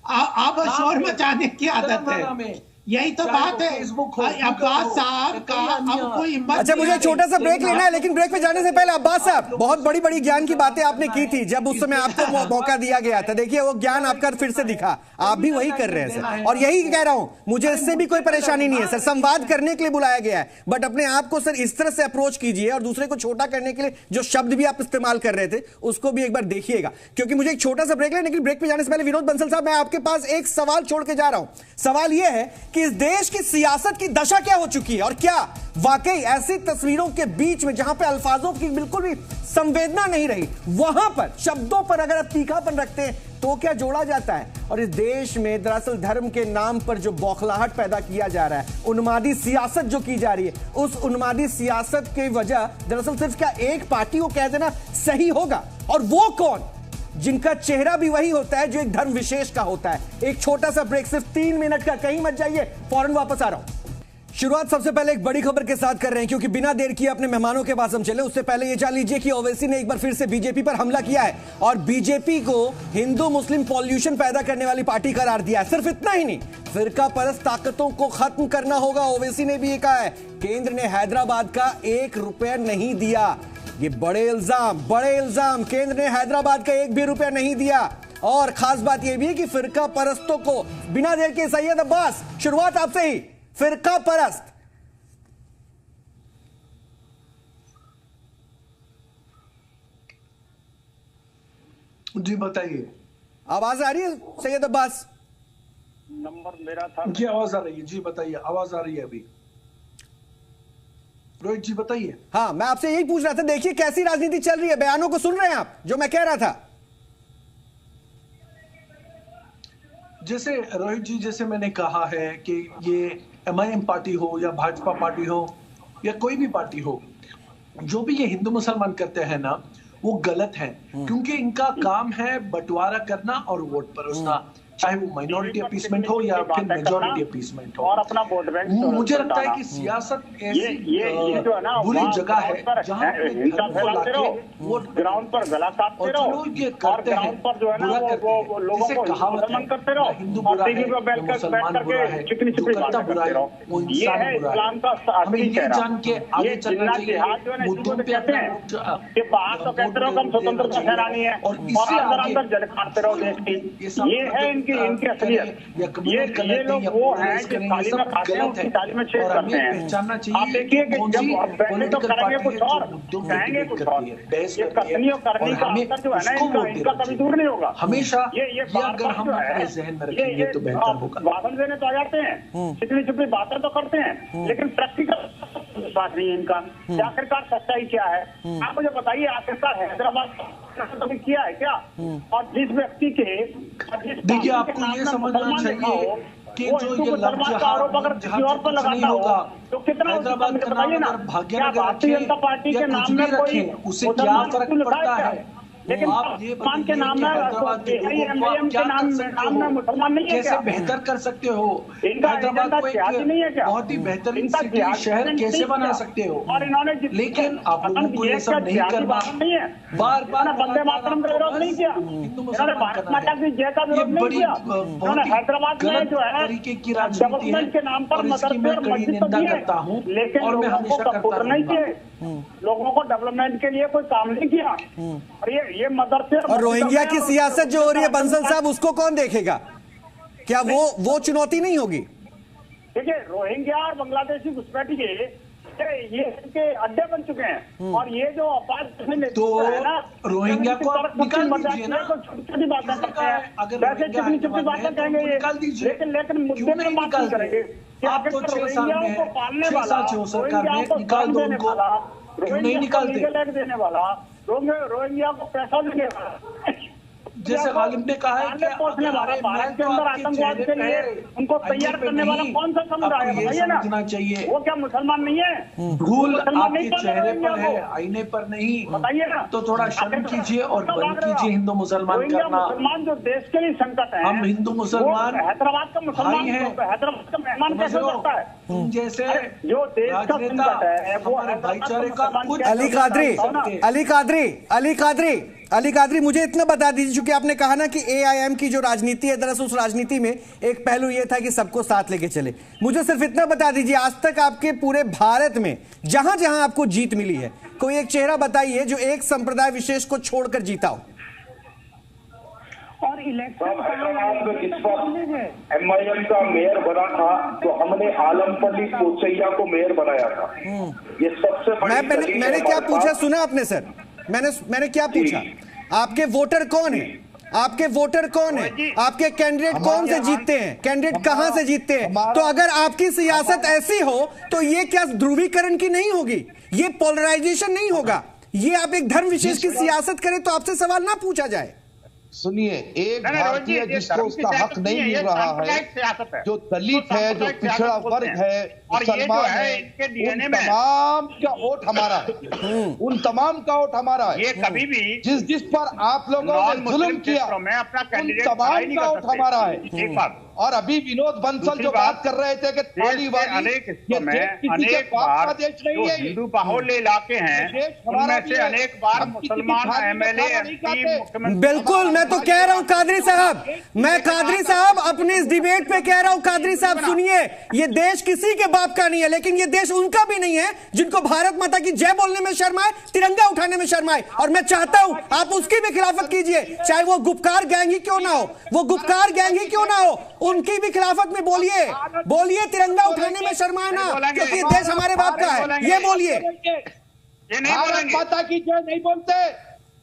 अब शोर मचाने की आदत है। यही तो बात है अब्बास साहब का। अब कोई हिम्मत। अच्छा मुझे छोटा सा ब्रेक लेना है, लेकिन ब्रेक पे जाने से पहले अब्बास साहब, बहुत बड़ी बड़ी ज्ञान की बातें आपने की थी जब उस समय आपको मौका दिया गया था। देखिए वो ज्ञान आपका फिर से दिखा, आप भी वही कर रहे हैं सर, और यही कह रहा हूं, मुझे इससे भी कोई परेशानी नहीं है सर, संवाद करने के लिए बुलाया गया है, बट अपने आप को सर इस तरह से अप्रोच कीजिए और दूसरे को छोटा करने के लिए जो शब्द भी आप इस्तेमाल कर रहे थे उसको भी एक बार देखिएगा, क्योंकि मुझे एक छोटा सा ब्रेक लेना। लेकिन ब्रेक पे जाने से पहले विनोद बंसल साहब, मैं आपके पास एक सवाल छोड़ के जा रहा हूं। सवाल यह है कि इस देश की सियासत की दशा क्या हो चुकी है, और क्या वाकई ऐसी तस्वीरों के बीच में जहां पे अल्फाजों की बिल्कुल भी संवेदना नहीं रही, वहां पर शब्दों पर अगर आप तीखापन रखते हैं तो क्या जोड़ा जाता है? और इस देश में दरअसल धर्म के नाम पर जो बौखलाहट पैदा किया जा रहा है, उन्मादी सियासत जो की जा रही है, उस उन्मादी सियासत की वजह दरअसल सिर्फ क्या एक पार्टी को कह देना सही होगा? और वो कौन जिनका चेहरा भी वही होता है जो एक धर्म विशेष का होता है? एक छोटा सा ब्रेक, सिर्फ 3 मिनट का, कहीं मत जाइए, फौरन वापस आ रहा हूं। शुरुआत सबसे पहले एक बड़ी खबर के साथ कर रहे हैं, क्योंकि बिना देर किए अपने मेहमानों के पास हम चले। उससे पहले यह जान लीजिए कि ओवैसी ने एक बार फिर से बीजेपी पर हमला किया है और बीजेपी को हिंदू मुस्लिम पॉल्यूशन पैदा करने वाली पार्टी करार दिया है। सिर्फ इतना ही नहीं, फिरका परस्त ताकतों को खत्म करना होगा। ओवैसी ने भी ये कहा है, केंद्र ने हैदराबाद का 1 रुपया नहीं दिया। ये बड़े इल्जाम, केंद्र ने हैदराबाद का 1 भी रुपया नहीं दिया। और खास बात यह भी है कि फिरका परस्तों को, बिना देर के सैयद अब्बास, शुरुआत आपसे ही, फिरका परस्त। जी बताइए, आवाज आ रही है सैयद अब्बास? नंबर मेरा था। जी आवाज आ रही है, जी बताइए, आवाज आ रही है अभी। रोहित जी बताइए। हाँ, मैं आपसे यही पूछ रहा था। देखिए कैसी राजनीति चल रही है, बयानों को सुन रहे हैं आप जो मैं कह रहा था? जैसे रोहित जी, जैसे मैंने कहा है कि ये MIM पार्टी हो या भाजपा पार्टी हो या कोई भी पार्टी हो, जो भी ये हिंदू मुसलमान करते हैं ना, वो गलत है, क्योंकि इनका काम है बंटवारा करना और वोट परोसना। चाहे वो माइनॉरिटी अपीसमेंट हो या फिर मेजॉरिटी अपीसमेंट हो। और अपना वोट बैंक मुझे लगता है कि सियासत ऐसी ये जो है ना बुरी जगह है जहाँ हिंसा फैलाते रहो, ग्राउंड पर गला काटते रहो, ये और ग्राउंड पर जो है ना वो लोगों को मुसलमान करते रहो, और टीवी पर बैठ करके चिकनी चिकनी बातें करते रहो। ये है इस्लाम का असली चेहरा। ये जिन्ना जिहाद जो है ना इसको तो कहते हैं कि बाहर तो कहते रहो हम स्वतंत्रता सेनानी है और अंदर अंदर जड़ काटते रहो देश की। ये है इनकी असलियत। ये लोग वो हैं जो थाली में खाते हैं, उसकी थाली में छेद करते हैं। आप देखिए कि जब बैठे तो करेंगे कुछ और, कहेंगे कुछ और। ये कथनी और करनी का अंतर जो है ना इनका कभी दूर नहीं होगा हमेशा। ये अगर हम अपने ज़हन में रखेंगे तो बेहतर होगा। भाषण देने तो आ जाते हैं, छिपी छिपी बातें तो करते हैं, लेकिन प्रैक्टिकल विश्वास नहीं है इनका। आखिरकार सच्चाई क्या है आप मुझे बताइए। आखिरकार हैदराबाद कभी किया है क्या? और जिस व्यक्ति के देखिए आपको ये समझना चाहिए कि जो ये लफ्ज़ आरोप अगर किसी और पर लगाता होगा तो कितना हैदराबाद का नाम अगर भाग्यनगर भारतीय जनता पार्टी के नाम में कोई उसे क्या फर्क पड़ता है? लेकिन मुसलमान के नाम में मुसलमान नहीं है, कैसे बेहतर कर सकते हो? हैदराबाद को एक बहुत ही बेहतरीन सिटी शहर कैसे बना सकते हो? और इन्होंने लेकिन आप लोगों को ये सब नहीं करना। बार बार वंदे मातरम का विरोध नहीं किया, इन्होंने भारत माता की जय का विरोध नहीं किया। इन्होंने हैदराबाद में जो है तरीके की राजनीति है के नाम पर मदरसे और मस्जिद तो दिए, लेकिन लोगों को सपोर्ट नहीं किए, लोगों को डेवलपमेंट के लिए कोई काम नहीं किया। और ये मदरसे और रोहिंग्या की सियासत जो हो रही है बंसल साहब, उसको कौन देखेगा? क्या वो चुनौती नहीं होगी? देखिए रोहिंग्या और बांग्लादेशी घुसपैठिए ये इनके अड्डे बन चुके हैं, और ये जो तो रोहिंग्या को निकाल दीजिए ना। छोटी छोटी बातें करते हैं, वैसे चिकनी चिकनी बातें कहेंगे लेकिन मुद्दे पर बात नहीं करेंगे। आप तो 6 साल में 6 सरकार में निकाल दो उनको, क्यों नहीं निकालते? देने वाला रोहिंग्या को पैसा देने वाला, जैसे गालिब ने कहा है कि पहुंचने वाला भारत के अंदर आतंकवाद के लिए उनको तैयार करने वाला कौन सा समुदाय है बताइए ना? चाहिए वो क्या मुसलमान नहीं है? धूल आपके चेहरे पर है, आईने पर नहीं, बताइए ना। तो थोड़ा शर्म कीजिए और बंद कीजिए हिंदू मुसलमान करना। मुसलमान जो देश के लिए संकट है, हम हिंदू मुसलमान हैदराबाद का मुसलमान है, हैदराबाद का मेहमान कैसे हो सकता है? तुम जैसे जो देश का संकट है वो भाईचारे का अली कादरी मुझे इतना बता दीजिए, चूंकि आपने कहा ना कि एआईएम की जो राजनीति है, दरअसल उस राजनीति में एक पहलू यह था कि सबको साथ लेके चले। मुझे सिर्फ इतना बता दीजिए, आज तक आपके पूरे भारत में जहां जहां आपको जीत मिली है, कोई एक चेहरा बताइए जो एक संप्रदाय विशेष को छोड़कर जीता हो। और इलेक्शन हैदराबाद में इस वक्त एमआईएम का मेयर बना था तो हमने आलमपल्ली कोचैया को मेयर बनाया था। ये सबसे बड़ी मैंने क्या पूछा सुना आपने सर? मैंने क्या पूछा? आपके वोटर कौन है? आपके वोटर कौन है? आपके कैंडिडेट कौन से जीतते हैं? कैंडिडेट कहां से जीतते हैं? तो अगर आपकी सियासत ऐसी हो तो ये क्या ध्रुवीकरण की नहीं होगी? ये पोलराइजेशन नहीं होगा? ये आप एक धर्म विशेष की सियासत करें तो आपसे सवाल ना पूछा जाए? सुनिए, एक भारतीय जिसको उसका हक नहीं मिल रहा है, जो दलित है, जो पिछड़ा वर्ग है, मुसलमान है, उन तमाम का वोट हमारा है, उन तमाम का वोट हमारा है। ये कभी भी जिस पर आप लोगों ने जुल्म किया उन तमाम का वोट हमारा है। एक बात, और अभी विनोद बंसल जो बात कर रहे थे कि थाली वाली, अनेक देश नहीं है, हिंदू बाहुल्य इलाके हैं, उनमें से अनेक बार मुसलमान एमएलए एमपी मुख्यमंत्री। बिल्कुल, मैं तो कह रहा हूं कादरी साहब, मैं कादरी साहब अपने इस डिबेट पे कह रहा हूं, कादरी साहब सुनिए, ये देश किसी के बाप का नहीं है, लेकिन ये देश उनका भी नहीं है जिनको भारत माता की जय बोलने में शर्म आए, तिरंगा उठाने में शर्म आए। और मैं चाहता हूं आप उसकी भी खिलाफत कीजिए, चाहे वो गुपकार गैंग ही क्यों ना हो, वो गुपकार गैंग ही क्यों ना हो, उनकी भी खिलाफत में बोलिए तिरंगा उठाने में शर्माना, क्योंकि देश हमारे बाप का है। ये बोलिए, भारत माता की जय नहीं बोलते,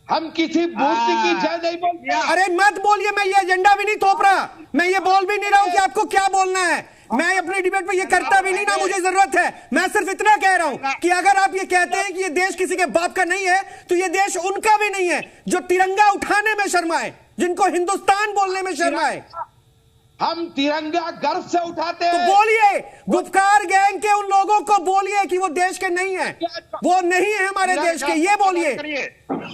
हम किसी मूर्ति की जय नहीं बोलते। अरे मत बोलिए, मैं ये एजेंडा भी नहीं थोप रहा, मैं ये बोल भी नहीं रहा हूं कि आपको क्या बोलना है, मैं अपने डिबेट में ये करता भी नहीं ना मुझे जरूरत है। मैं सिर्फ इतना कह रहा हूं कि अगर आप ये कहते हैं कि ये देश किसी के बाप का नहीं है, तो ये देश उनका भी नहीं है जो तिरंगा उठाने में शर्माए, जिनको हिंदुस्तान बोलने में शर्माए। हम तिरंगा गर्व से उठाते हैं। तो बोलिए, गुपकार गैंग के उन लोगों को बोलिए कि वो देश के नहीं है, वो नहीं है हमारे देश के, ये बोलिए।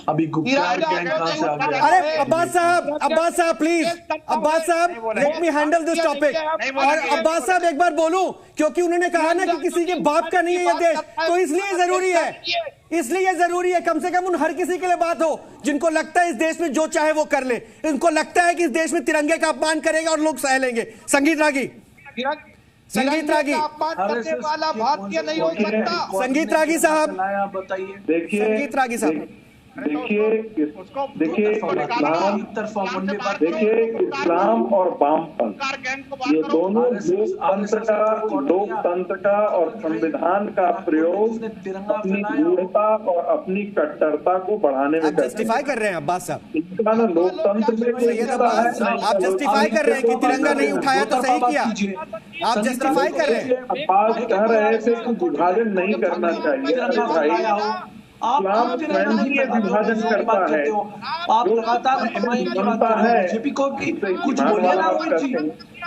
अभी गुपकार गैंग कहां से आ गया? अरे अब्बास साहब प्लीज, अब्बास साहब let me handle this topic. और अब्बास साहब एक बार बोलूं, क्योंकि उन्होंने कहा ना कि किसी के बाप का नहीं है ये देश, तो इसलिए जरूरी है कम से कम उन हर किसी के लिए बात हो जिनको लगता है इस देश में जो चाहे वो कर ले, इनको लगता है कि इस देश में तिरंगे का अपमान करेगा और लोग सह लेंगे। संगीत रागी वाला भारतीय नहीं हो सकता। संगीत रागी साहब बताइए। देखिए संगीत रागी साहब, देखिए इस्लाम और वामपंथ ये दोनों लोकतंत्र का और संविधान का प्रयोग अपनी गूढ़ता और अपनी कट्टरता को बढ़ाने में जस्टिफाई कर रहे हैं अब्बास साहब। इनका ना लोकतंत्र में आप जस्टिफाई कर रहे हैं कि तिरंगा नहीं उठाया तो सही किया, आप जस्टिफाई कर रहे हैं। अब्बास कह रहे थे कि विभाजन नहीं करना चाहिए। आप विभाजन करता है, आप लगातार बीजेपी को भी कुछ बोलिए ना,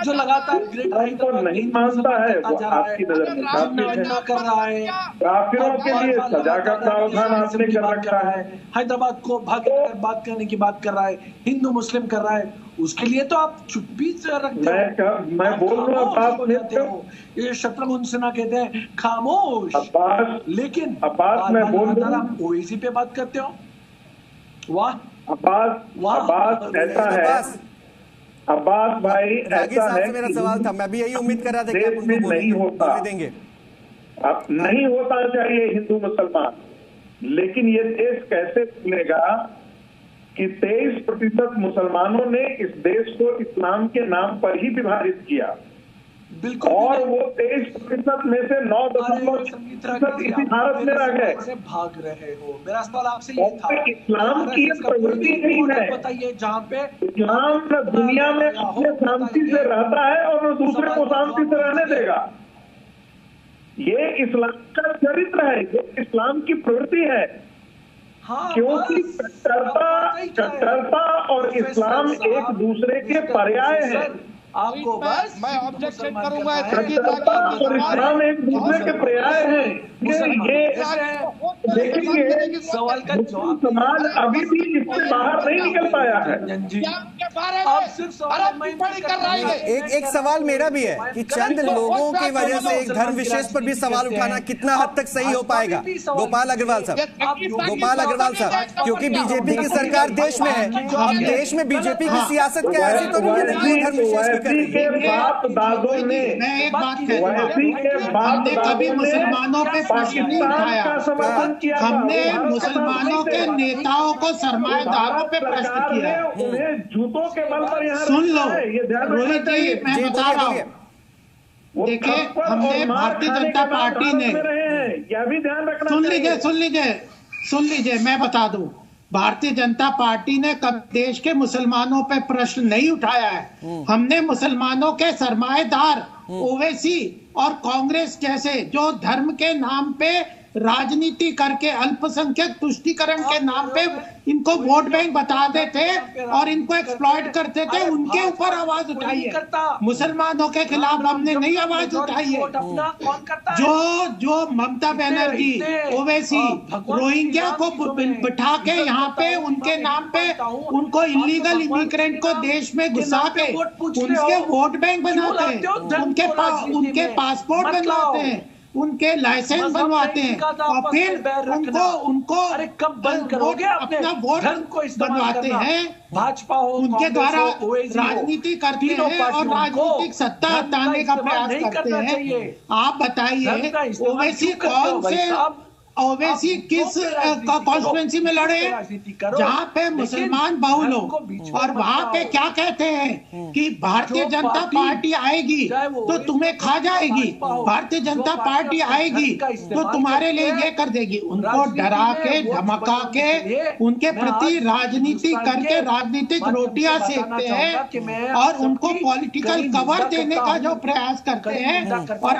जो लगातार ग्रेट राइट को नहीं मानता है वो आपकी नजर में कर रहा है। काफिरों के लिए सजा का प्रावधान आपने कर रखा है। हैदराबाद को बात करने की बात कर रहा है, हिंदू मुस्लिम कर रहा है, उसके लिए तो आप चुप्पी से रखते हो। मैं बोल रहा हूँ आप लेते हो, ये शत्रुघ्न सिन्हा कहते हैं खामोश, लेकिन मैं बोल रहा हूँ ओवैसी पे बात करते हो। वाह अब्बास ऐसा है, अब्बास भाई ऐसा है, मेरा सवाल था, मैं भी यही उम्मीद कर रहा था कि आप देश में नहीं होता देंगे, अब नहीं होता चाहिए हिंदू मुसलमान, लेकिन ये देश कैसे खुलेगा कि 23% मुसलमानों ने इस देश को इस्लाम के नाम पर ही विभाजित किया, और वो 23% में से 9.6% इसी भारत में रह गए। भाग रहे हो, मेरा सवाल आपसे ये था, इस्लाम की प्रवृत्ति नहीं है, बताइए जहाँ पे इस्लाम दुनिया में अपने शांति से रहता है और वो दूसरे को शांति से रहने देगा। ये इस्लाम का चरित्र है, ये इस्लाम की प्रवृत्ति है। क्योंकि कट्टरता और इस्लाम एक दूसरे के पर्याय हैं। आपको बस मैं ऑब्जेक्शन करूंगा, और इस्लाम एक दूसरे के पर्याय हैं। ये देखिए सवाल का जवाब समाज अभी भी इससे बाहर नहीं निकल पाया है। एक सवाल मेरा भी है कि चंद लोगों की वजह से एक धर्म विशेष पर भी सवाल उठाना कितना हद तक सही हो पाएगा? गोपाल अग्रवाल साहब, क्योंकि बीजेपी की सरकार देश में है, अब देश में बीजेपी की सियासत क्या ऐसी तो नहीं है धर्म विशेष के बाप दादों ने, मैं एक बात हमने कभी मुसलमानों पे प्रश्न नहीं उठाया, हमने मुसलमानों के नेताओं को सरमाएदारों पे प्रश्न किया। उन्हें जूतों के बल पर यहाँ सुन लो रोहित जी, मैं बता रहा हूँ, देखिए हमने भारतीय जनता पार्टी ने, यह भी ध्यान रखना, सुन लीजिए मैं बता दूं, भारतीय जनता पार्टी ने कभी देश के मुसलमानों पे प्रश्न नहीं उठाया है। हमने मुसलमानों के सरमाएदार ओवैसी और कांग्रेस जैसे जो धर्म के नाम पे राजनीति करके अल्पसंख्यक तुष्टीकरण के नाम पे इनको वोट बैंक बता देते और इनको एक्सप्लॉइट करते थे, उनके ऊपर आवाज उठाई है। मुसलमानों के खिलाफ हमने नहीं आवाज उठाई है। जो ममता बनर्जी ओवैसी रोहिंग्या को बिठा के यहाँ पे उनके नाम पे उनको इलीगल इमिग्रेंट को देश में घुसा के उनके वोट बैंक बनाते हैं, उनके पासपोर्ट बनवाते हैं, उनके लाइसेंस बनवाते हैं और फिर उनको कब बंद करोगे अपना वोट बनवाते हैं, भाजपा हो उनके द्वारा राजनीति करते हैं और राजनीतिक सत्ता हटाने का प्रयास करते हैं। आप बताइए ओवैसी कौन से ओवैसी किस कॉन्स्टिट्यूएंसी में लड़े जहाँ पे मुसलमान बहुल हो, और वहाँ पे क्या कहते हैं कि भारतीय जनता पार्टी आएगी तो तुम्हें खा जाएगी, भारतीय जनता पार्टी आएगी तो तुम्हारे लिए ये कर देगी। उनको डरा के धमका के उनके प्रति राजनीति करके राजनीतिक रोटियां सेकते हैं और उनको पॉलिटिकल कवर देने का जो प्रयास करते हैं। और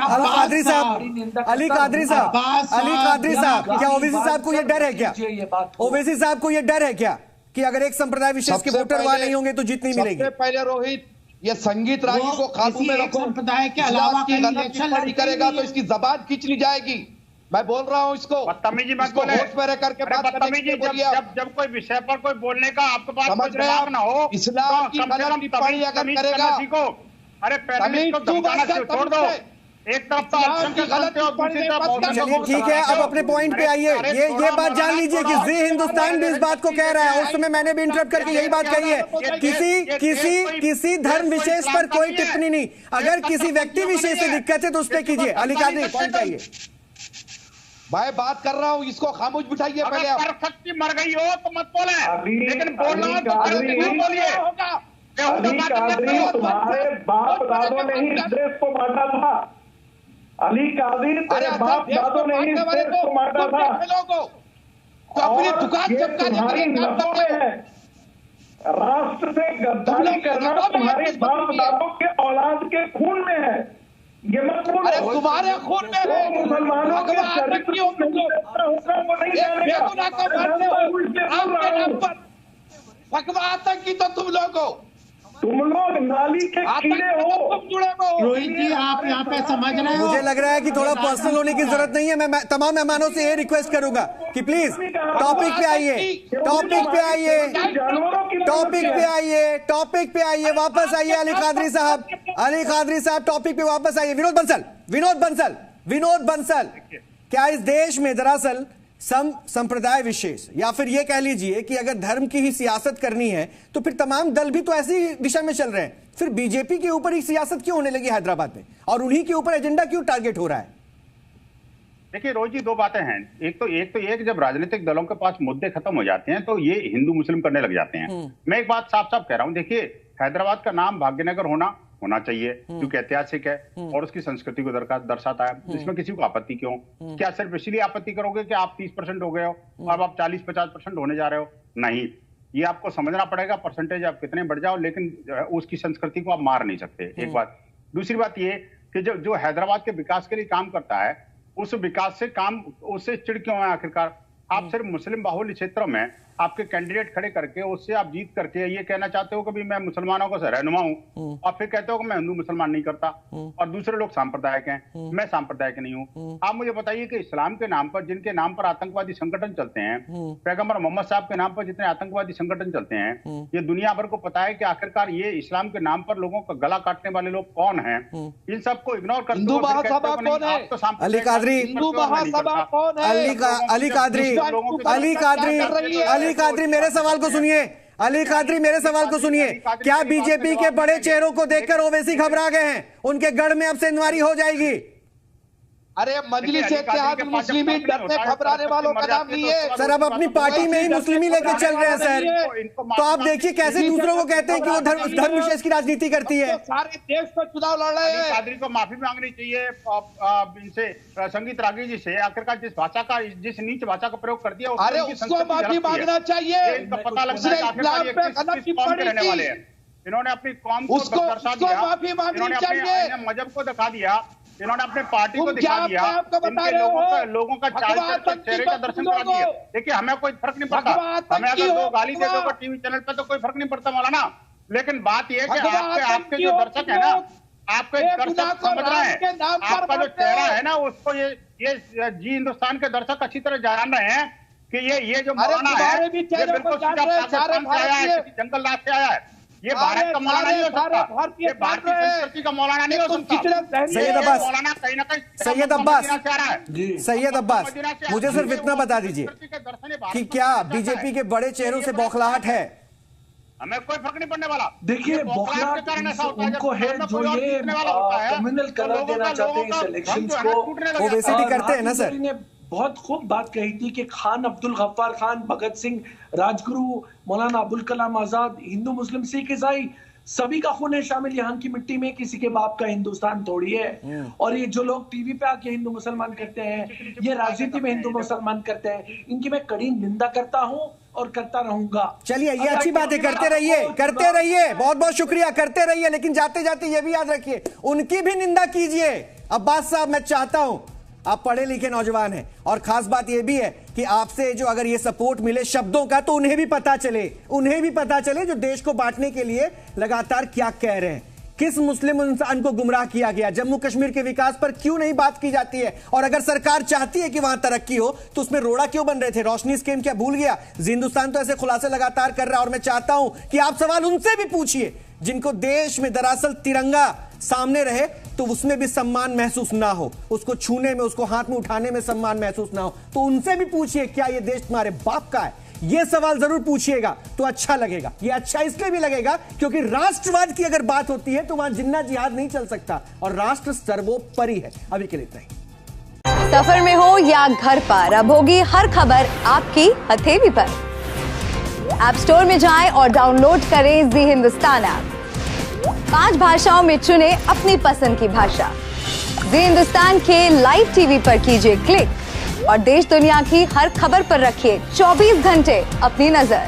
अली कादरी साहब क्या ओवैसी साहब को ये डर है क्या? ओवैसी साहब को ये डर है क्या कि अगर एक संप्रदाय विशेष के वोटर वहां नहीं होंगे तो जीत नहीं मिलेगी? सबसे पहले रोहित, ये संगीत रागी को काबू में रखो, संप्रदाय के अलावा की गलत टिप्पणी करेगा तो इसकी जबान खींच ली जाएगी। मैं बोल रहा हूँ इसको बदतमीजी मत बोले, होश में रह करके बात बदतमीजी जब कोई विषय पर कोई बोलने का आपके पास कोई दिमाग ना हो, इस्लाम की गलत टिप्पणी अगर करेगा, अरे पहले इसको धमकाना छोड़ दो, एक तरफ तो चलिए ठीक है, अब अपने पॉइंट पे आइए। ये बात जान लीजिए कि जी हिंदुस्तान भी इस बात को कह रहा है, उस समय मैंने भी इंटरप्ट करके यही बात कही है, किसी धर्म विशेष पर कोई टिप्पणी नहीं, अगर किसी व्यक्ति विशेष से दिक्कत है तो उस पर कीजिए। अली कादरी पॉइंट आइए। मैं बात कर रहा हूँ, इसको खामोश बिठाइए पहले। अगर शक्ति मर गई हो तो मत बोले, लेकिन बोलना तो बोलिए। तुम्हारे बाप दादों ने ही देश को बांटा था। अली कादरी तेरे बाप दादों ने ही देश को बांटा था। अपनी दुकान तुम्हारी नसों में है। राष्ट्र से गद्दारी करना तुम्हारे बाप दादों के औलाद के खून में है। ये मत बोलो। अरे तुम्हारे खून में है। मुसलमानों के चरित्र होगा वो नहीं जानेगा। भगवा आतंकी तो तुम लोग हो, तुम लोग नाली के कीड़े हो। रोहित जी आप यहाँ पे समझ रहे हो, मुझे लग रहा है कि थोड़ा पर्सनल होने की जरूरत नहीं है। मैं तमाम मेहमानों से ये रिक्वेस्ट करूंगा कि प्लीज टॉपिक पे आइए, टॉपिक पे आइए, टॉपिक पे आइए, टॉपिक पे आइए, वापस आइए। अली कादरी साहब, अली कादरी साहब टॉपिक पे वापस आइए। विनोद बंसल, विनोद बंसल, विनोद बंसल, क्या इस देश में दरअसल संप्रदाय विशेष या फिर ये कह लीजिए कि अगर धर्म की ही सियासत करनी है तो फिर तमाम दल भी तो ऐसी दिशा में चल रहे हैं, फिर बीजेपी के ऊपर ही सियासत क्यों होने लगी हैदराबाद में, और उन्हीं के ऊपर एजेंडा क्यों टारगेट हो रहा है? देखिए रोज जी, दो बातें हैं। एक जब राजनीतिक दलों के पास मुद्दे खत्म हो जाते हैं तो ये हिंदू मुस्लिम करने लग जाते हैं। मैं एक बात साफ साफ कह रहा हूं, देखिए हैदराबाद का नाम भाग्यनगर होना चाहिए क्योंकि ऐतिहासिक है और उसकी संस्कृति को दर्शाता है। इसमें किसी को आपत्ति क्यों? क्या सिर्फ इसलिए आपत्ति करोगे कि आप 30% हो गए हो और आप 40-50% होने जा रहे हो? नहीं, ये आपको समझना पड़ेगा। परसेंटेज आप कितने बढ़ जाओ, लेकिन उसकी संस्कृति को आप मार नहीं सकते, एक बात। दूसरी बात ये कि जो हैदराबाद के विकास के लिए काम करता है, उस विकास से उससे चिड़ क्यों है आखिरकार? आप सिर्फ मुस्लिम बाहुल्य क्षेत्रों में आपके कैंडिडेट खड़े करके उससे आप जीत करके ये कहना चाहते हो कि भी मैं मुसलमानों का रहनुमा हूं, और फिर कहते हो कि मैं हिंदू मुसलमान नहीं करता, और दूसरे लोग सांप्रदायिक हैं, मैं सांप्रदायिक नहीं हूं। आप मुझे बताइए कि इस्लाम के नाम पर, जिनके नाम पर आतंकवादी संगठन चलते हैं, पैगंबर मोहम्मद साहब के नाम पर जितने आतंकवादी संगठन चलते हैं, ये दुनिया भर को पता है कि आखिरकार ये इस्लाम के नाम पर लोगों का गला काटने वाले लोग कौन है। इन सबको इग्नोर करते हिंदू महासभा कौन है? अली कादरी, हिंदू महासभा कौन है? अली कादरी, अली कादरी, अली कादरी मेरे सवाल को सुनिए। अली कादरी मेरे सवाल को सुनिए। क्या बीजेपी के बड़े चेहरों को देखकर ओवैसी घबरा गए हैं? उनके गढ़ में अब से इंक्वायरी हो जाएगी। अरे मजलिस इत्तेहाद मुस्लिमी डरने घबराने वालों का नाम नहीं है सर। अब अपनी पार्टी में ही मुस्लिमी लेके चल रहे हैं सर। तो आप देखिए कैसे दूसरों को कहते हैं कि वो धर्म विशेष की राजनीति करती है। सारे देश पर चुनाव लड़ रहे हैं। कादरी को माफी मांगनी चाहिए इनसे, संगीत रागी जी से। आखिरकार जिस नीच भाषा का प्रयोग कर दिया, अरे उसको माफी मांगना चाहिए। इनका पता लगता है रहने वाले हैं। इन्होंने अपनी कौम को दर्शा दिया, इन्होंने अपने मजहब को दिखा दिया, इन्होंने अपने पार्टी को दिखा दिया, लोगों का चेहरे का दर्शन करा दिया। देखिए हमें कोई फर्क नहीं पड़ता, हमें अगर दो गाली दे दोगे टीवी चैनल पे तो कोई फर्क नहीं पड़ता मौलाना। लेकिन बात यह है कि आपके जो दर्शक है ना, आपके दर्शक समझ रहे हैं, आपका जो चेहरा है ना, उसको ये जी हिंदुस्तान के दर्शक अच्छी तरह जान रहे हैं कि ये जो मौलाना है, ये बिल्कुल सीधा पाकिस्तान से आया है, जंगल राज से आया है। ये भारत का मौलाना नहीं हो सकता, ये भारतीय संस्कृति का मौलाना नहीं हो सकता। सैयद अब्बास, मौलाना कहीं ना कहीं सैयद अब्बास, सैयद अब्बास, मुझे सिर्फ इतना बता दीजिए कि क्या बीजेपी के बड़े चेहरों से बौखलाहट है? हमें कोई फर्क नहीं पड़ने वाला। देखिए बौखलाहट उनको है जो ये कम्युनल कलर देना चाहते हैं इस इलेक्शंस को। ओबेसिटी करते हैं ना सर। बहुत खूब बात कही थी कि खान अब्दुल गफ्फार खान, भगत सिंह, राजगुरु, मौलाना अबुल कलाम आजाद, हिंदू मुस्लिम सिख ईसाई सभी का खून है शामिल यहाँ की मिट्टी में। किसी के बाप का हिंदुस्तान थोड़ी है। और ये जो लोग टीवी पे आके हिंदू मुसलमान करते हैं, ये राजनीति में हिंदू मुसलमान करते हैं, इनकी मैं कड़ी निंदा करता हूँ और करता रहूंगा। चलिए ये अच्छी बात है, करते रहिए, करते रहिए, बहुत बहुत शुक्रिया, करते रहिए। लेकिन जाते जाते ये भी याद रखिए, उनकी भी निंदा कीजिए। अब्बास साहब, मैं चाहता हूं, आप पढ़े लिखे नौजवान हैं, और खास बात यह भी है कि आपसे जो अगर ये सपोर्ट मिले शब्दों का, तो उन्हें भी पता चले जो देश को बांटने के लिए लगातार क्या कह रहे हैं। किस मुस्लिम इंसान को गुमराह किया गया? जम्मू कश्मीर के विकास पर क्यों नहीं बात की जाती है? और अगर सरकार चाहती है कि वहां तरक्की हो तो उसमें रोड़ा क्यों बन रहे थे? रोशनी स्कीम क्या भूल गया? हिंदुस्तान तो ऐसे खुलासे लगातार कर रहा है और मैं चाहता हूं कि आप सवाल उनसे भी पूछिए जिनको देश में दरअसल तिरंगा सामने रहे तो उसमें भी सम्मान महसूस ना हो, उसको छूने में, उसको हाथ में उठाने में सम्मान महसूस ना हो, तो उनसे भी पूछिए क्या ये देश तुम्हारे बाप का है? ये सवाल जरूर पूछिएगा तो अच्छा लगेगा। ये अच्छा इसलिए भी लगेगा क्योंकि राष्ट्रवाद की अगर बात होती है तो वहां जिन्ना जिहाद नहीं चल सकता और राष्ट्र सर्वोपरि है। अभी के लिए इतना ही। सफर में हो या घर पर, अब होगी हर खबर आपकी हथेली पर। ऐप स्टोर में जाएं और डाउनलोड करें जी हिंदुस्तान ऐप। 5 भाषाओं में चुने अपनी पसंद की भाषा। जी हिंदुस्तान के लाइव टीवी पर कीजिए क्लिक और देश दुनिया की हर खबर पर रखिए 24 घंटे अपनी नजर।